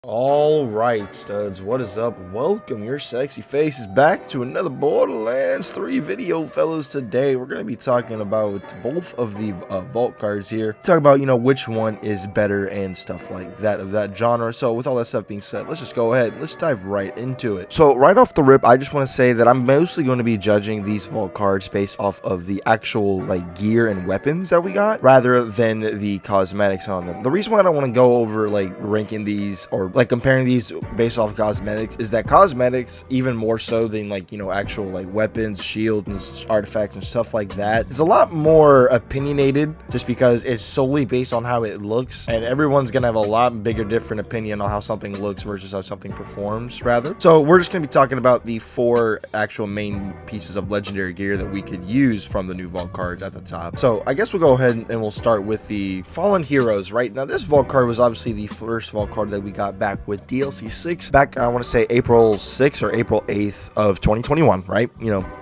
All right, studs, what is up? Welcome your sexy faces back to another Borderlands 3 video, fellas. Today we're going to be talking about both of the vault cards here. Talk about, which one is better and stuff like that of that genre. So with all that stuff being said, let's just go ahead and let's dive right into it. So right off the rip, I just want to say that I'm mostly going to be judging these vault cards based off of the actual gear and weapons that we got rather than the cosmetics on them. The reason why I don't want to go over ranking these or comparing these based off cosmetics is that cosmetics, even more so than actual weapons, shields, and artifacts and stuff like that, is a lot more opinionated just because it's solely based on how it looks, and everyone's gonna have a lot bigger different opinion on how something looks versus how something performs rather. So we're just gonna be talking about the 4 actual main pieces of legendary gear that we could use from the new vault cards at the top. So I guess we'll go ahead and we'll start with the Fallen Heroes. Right now, this vault card was obviously the first vault card that we got back with DLC 6 back, I want to say April 6th or April 8th of 2021, right?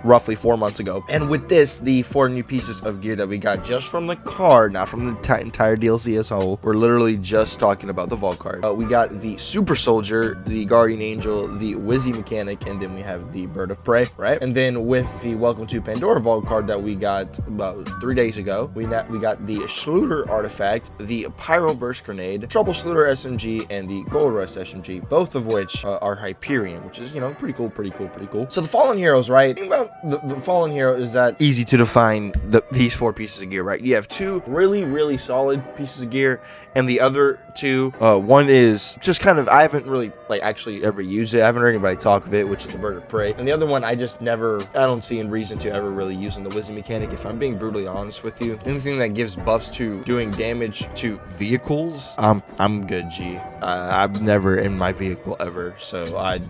Roughly 4 months ago. And with this, the 4 new pieces of gear that we got just from the card, not from the entire DLC as a whole, we're literally just talking about the vault card. We got the Super Soldier, the Guardian Angel, the Wizzy Mechanic, and then we have the Bird of Prey, right? And then with the Welcome to Pandora vault card that we got about 3 days ago, we got the Schluter Artifact, the Pyro Burst Grenade, Trouble Schluter SMG, and the Gold Rush SMG, both of which are Hyperion, which is, pretty cool. So the Fallen Heroes, right? The thing about the Fallen Hero is that easy to define these 4 pieces of gear, right? You have 2 really solid pieces of gear, and the other 2, one is just kind of, I haven't really actually ever used it. I haven't heard anybody talk of it, which is the Bird of Prey. And the other one, I don't see a reason to ever really using the Wizzy Mechanic, if I'm being brutally honest with you. Anything that gives buffs to doing damage to vehicles, I'm good, G. I've never in my vehicle ever, so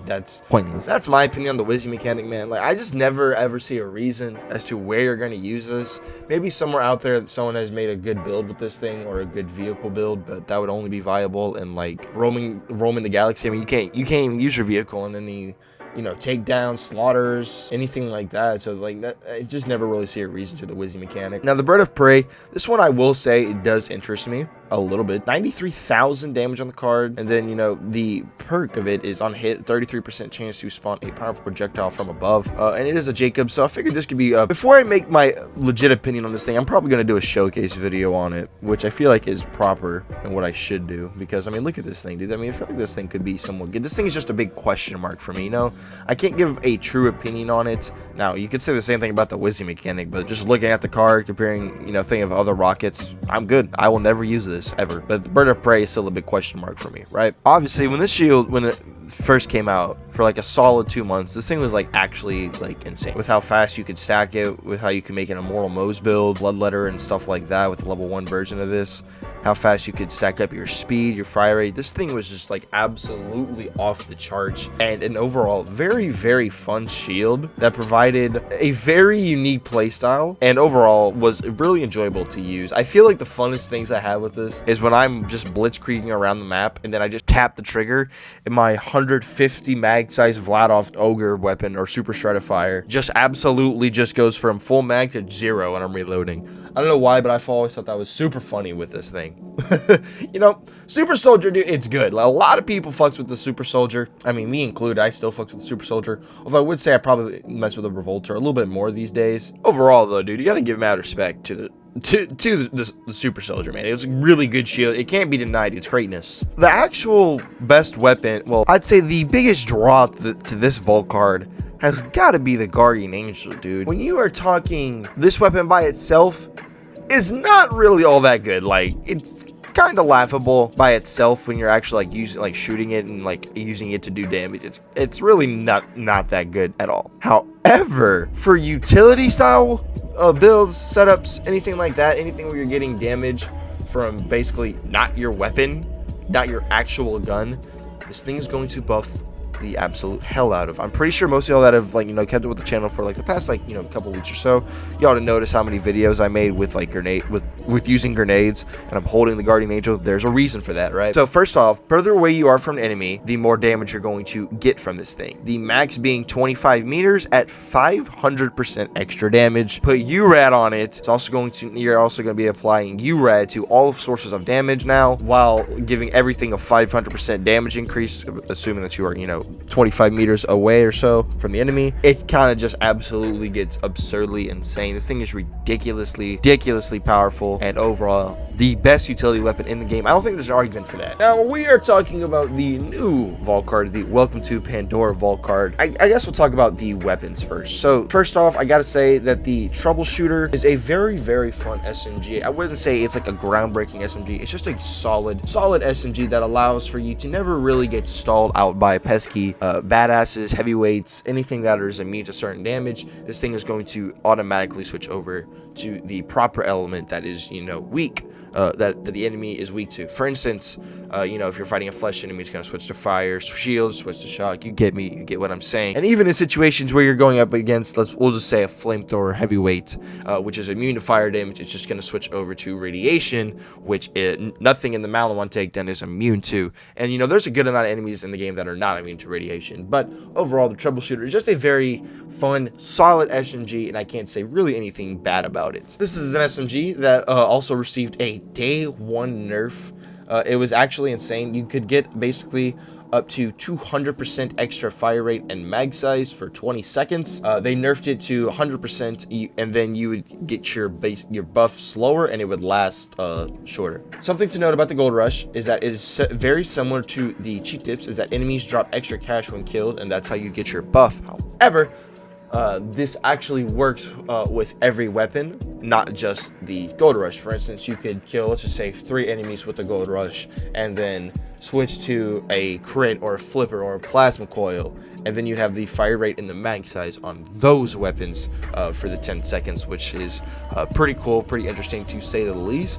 that's pointless. That's my opinion on the Wizzy Mechanic, man. I just never ever see a reason as to where you're going to use this. Maybe somewhere out there that someone has made a good build with this thing, or a good vehicle build, but that would only be viable in roaming the galaxy. I mean, you can't even use your vehicle in any takedowns, slaughters, anything like that. So that, I just never really see a reason to the Wizzy Mechanic. Now the Bird of Prey, this one I will say it does interest me a little bit. 93,000 damage on the card, and then the perk of it is on hit 33% chance to spawn a powerful projectile from above, and it is a Jacob, so I figured this could be before I make my legit opinion on this thing, I'm probably going to do a showcase video on it, which I feel like is proper and what I should do, because I mean, look at this thing, dude. I mean, I feel like this thing could be somewhat good. This thing is just a big question mark for me. I can't give a true opinion on it. Now you could say the same thing about the Wizzy Mechanic, but just looking at the card, comparing, thinking of other rockets, I'm good. I will never use this ever. But the Bird of Prey is still a big question mark for me, right? Obviously, when this shield, when it first came out for a solid 2 months, this thing was actually insane with how fast you could stack it, with how you can make an Immortal Mo's build, Bloodletter, and stuff like that with the level 1 version of this. How fast you could stack up your speed, your fire rate. This thing was just absolutely off the charts, and an overall very fun shield that provided a very unique playstyle, and overall was really enjoyable to use. I feel like the funnest things I have with this is when I'm just blitzkrieging around the map, and then I just tap the trigger, and my 150 mag size Vladov Ogre weapon or Super Stratifier just absolutely just goes from full mag to 0 when I'm reloading. I don't know why, but I've always thought that was super funny with this thing. Super Soldier, dude, it's good. A lot of people fucks with the Super Soldier. I mean, me included, I still fucks with the Super Soldier. Although I would say I probably mess with the Revolter a little bit more these days. Overall, though, dude, you gotta give mad respect to the Super Soldier, man. It was a really good shield. It can't be denied its greatness. The actual best weapon, well, I'd say the biggest draw to this vault card has got to be the Guardian Angel, dude. When you are talking, this weapon by itself is not really all that good. It's kind of laughable by itself when you're actually using shooting it and using it to do damage. It's really not that good at all. However, for utility style builds, setups, anything like that, anything where you're getting damage from basically not your weapon, not your actual gun, this thing is going to buff the absolute hell out of. I'm pretty sure most of y'all that have kept it with the channel for the past couple weeks or so, y'all to notice how many videos I made with grenade with with using grenades, and I'm holding the Guardian Angel, there's a reason for that, right? So first off, further away you are from an enemy, the more damage you're going to get from this thing. The max being 25 meters at 500% extra damage. Put URAD on it. You're also going to be applying URAD to all sources of damage now, while giving everything a 500% damage increase, assuming that you are, 25 meters away or so from the enemy. It kind of just absolutely gets absurdly insane. This thing is ridiculously powerful, and overall the best utility weapon in the game. I don't think there's an argument for that. Now we are talking about the new vault card, the Welcome to Pandora vault card. I guess we'll talk about the weapons first. So first off, I gotta say that the Troubleshooter is a very fun SMG. I wouldn't say it's like a groundbreaking SMG. It's just a solid SMG that allows for you to never really get stalled out by pesky badasses, heavyweights, anything that is immune to certain damage. This thing is going to automatically switch over to the proper element that is, weak. That the enemy is weak to. For instance, if you're fighting a flesh enemy, it's going to switch to fire, shield, switch to shock. You get me, you get what I'm saying. And even in situations where you're going up against, we'll just say a flamethrower heavyweight, which is immune to fire damage, it's just going to switch over to radiation, which nothing in the Malawan takedown is immune to. And there's a good amount of enemies in the game that are not immune to radiation. But overall, the Troubleshooter is just a very fun, solid SMG, and I can't say really anything bad about it. This is an SMG that also received a day 1 nerf. It was actually insane. You could get basically up to 200% extra fire rate and mag size for 20 seconds. They nerfed it to 100%, and then you would get your buff slower, and it would last shorter. Something to note about the Gold Rush is that it is very similar to the cheat tips, is that enemies drop extra cash when killed, and that's how you get your buff. However, this actually works with every weapon, not just the Gold Rush. For instance, you could kill, let's just say, 3 enemies with the Gold Rush, and then switch to a crit or a flipper or a plasma coil, and then you'd have the fire rate and the mag size on those weapons for the 10 seconds, which is pretty cool, pretty interesting to say the least.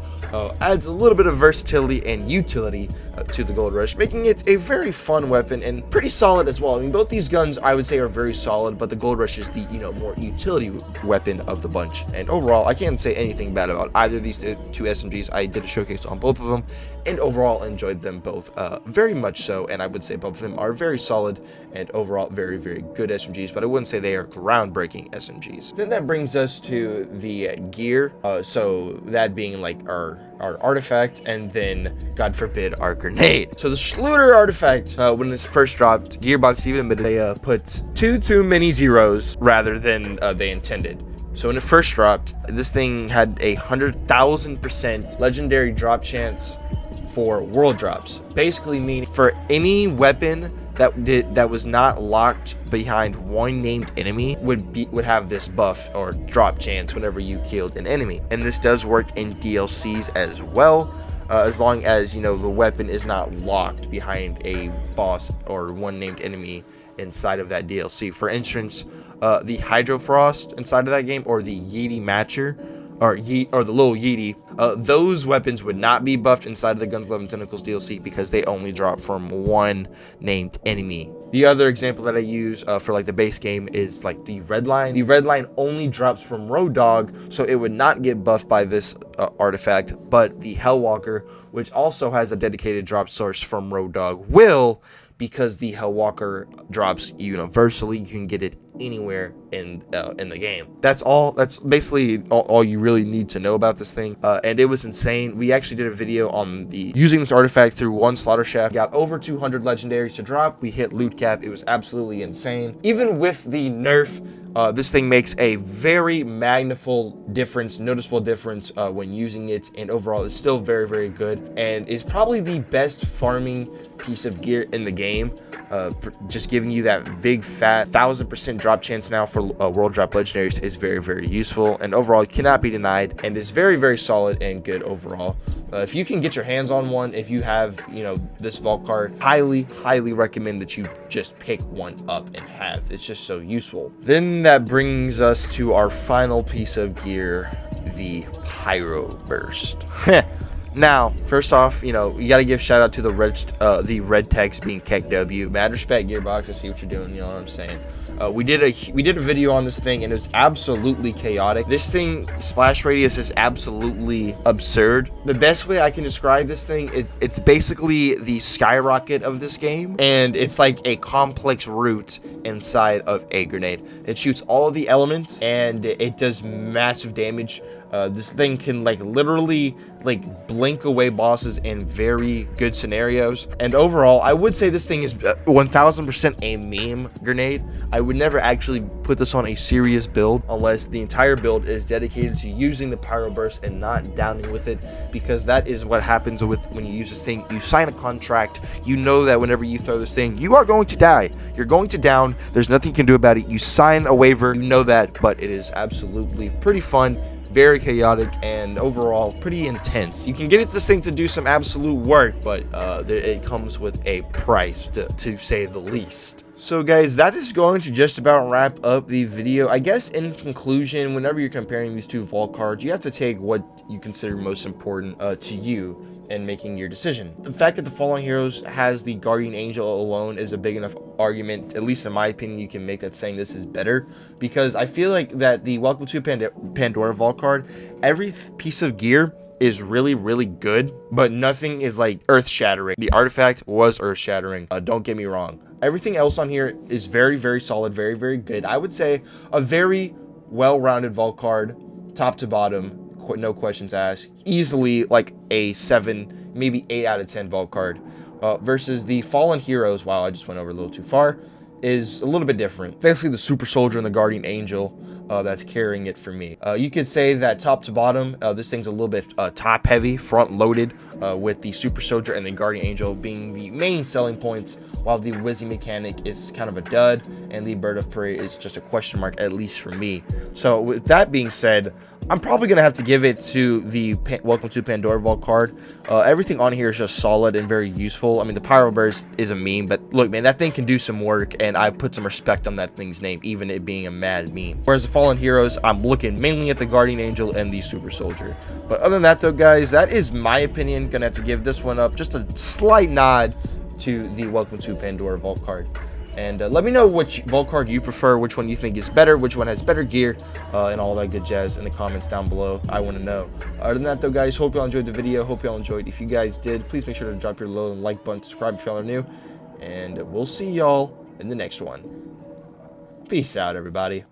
Adds a little bit of versatility and utility to the Gold Rush, making it a very fun weapon and pretty solid as well. I mean, both these guns I would say are very solid, but the Gold Rush is the more utility weapon of the bunch. And overall, I can't say anything bad about either of these two SMGs. I did a showcase on both of them, and overall enjoyed them both very much so. And I would say both of them are very solid and overall very good SMGs, but I wouldn't say they are groundbreaking SMGs. Then that brings us to the gear. So that being like our artifact, and then God forbid our grenade. So the Schluter artifact, when this first dropped, Gearbox even admitted they put too many zeros rather than they intended. So when it first dropped, this thing had a 100,000% legendary drop chance for world drops. Basically meaning for any weapon that was not locked behind one named enemy would have this buff or drop chance whenever you killed an enemy. And this does work in DLCs as well, as long as the weapon is not locked behind a boss or one named enemy inside of that DLC. For instance, the Hydro Frost inside of that game, or the Yeti Matcher, or the little Yeti, those weapons would not be buffed inside of the Guns, Love, and Tentacles DLC because they only drop from one named enemy. The other example that I use for like the base game is like the Red Line. The Red Line only drops from Road Dogg, so it would not get buffed by this artifact, but the Hellwalker, which also has a dedicated drop source from Road Dogg, will, because the Hellwalker drops universally. You can get it anywhere in the game. That's basically all you really need to know about this thing. And it was insane. We actually did a video on using this artifact through one slaughter shaft. Got over 200 legendaries to drop. We hit loot cap. It was absolutely insane. Even with the nerf, this thing makes a very noticeable difference when using it, and overall it's still very good, and is probably the best farming piece of gear in the game. Just giving you that big fat 1000% drop chance now for world drop legendaries is very useful, and overall it cannot be denied, and is very solid and good overall. If you can get your hands on one, if you have this vault card, highly recommend that you just pick one up and have. It's just so useful. Then that brings us to our final piece of gear, the Pyro Burst. Now, first off, you know, you got to give shout out to the red text being Keck W. Mad respect, Gearbox. I see what you're doing. You know what I'm saying? We did a video on this thing, and it was absolutely chaotic. This thing, splash radius, is absolutely absurd. The best way I can describe this thing is it's basically the skyrocket of this game, and it's like a complex route inside of a grenade. It shoots all of the elements, and it does massive damage. This thing can like literally like blink away bosses in very good scenarios. And overall, I would say this thing is 1000% a meme grenade. I would never actually put this on a serious build unless the entire build is dedicated to using the pyro burst and not downing with it, because that is what happens with when you use this thing. You sign a contract, you know that whenever you throw this thing, you are going to die. You're going to down. There's nothing you can do about it. You sign a waiver, you know that, but it is absolutely pretty fun, very chaotic, and overall pretty intense. You can get this thing to do some absolute work, but it comes with a price, to say the least. So guys, that is going to just about wrap up the video. I guess in conclusion, whenever you're comparing these two vault cards, you have to take what you consider most important to you in making your decision. The fact that the Fallen Heroes has the Guardian Angel alone is a big enough argument, at least in my opinion, you can make that saying this is better, because I feel like that the Welcome to Pandora vault card, every piece of gear is really, really good, but nothing is like earth-shattering. The artifact was earth-shattering, don't get me wrong. Everything else on here is very, very solid, very, very good. I would say a very well-rounded vault card, top to bottom, no questions asked. Easily like a 7, maybe 8 out of 10 vault card. Versus the Fallen Heroes, wow, I just went over a little too far, is a little bit different. Basically the Super Soldier and the Guardian Angel that's carrying it for me. You could say that top to bottom, this thing's a little bit top heavy, front loaded, with the Super Soldier and the Guardian Angel being the main selling points, while the Whizzing mechanic is kind of a dud, and the Bird of Prey is just a question mark, at least for me. So with that being said, I'm probably going to have to give it to the Welcome to Pandora vault card. Everything on here is just solid and very useful. I mean, the Pyro Burst is a meme, but look, man, that thing can do some work, and I put some respect on that thing's name, even it being a mad meme. Whereas the Fallen Heroes, I'm looking mainly at the Guardian Angel and the Super Soldier. But other than that, though, guys, that is my opinion. Gonna have to give this one up. Just a slight nod to the Welcome to Pandora vault card. And let me know which vault card you prefer, which one you think is better, which one has better gear, and all that good jazz in the comments down below. I want to know. Other than that, though, guys, hope y'all enjoyed the video. Hope y'all enjoyed. If you guys did, please make sure to drop your low and like button, subscribe if y'all are new, and we'll see y'all in the next one. Peace out, everybody.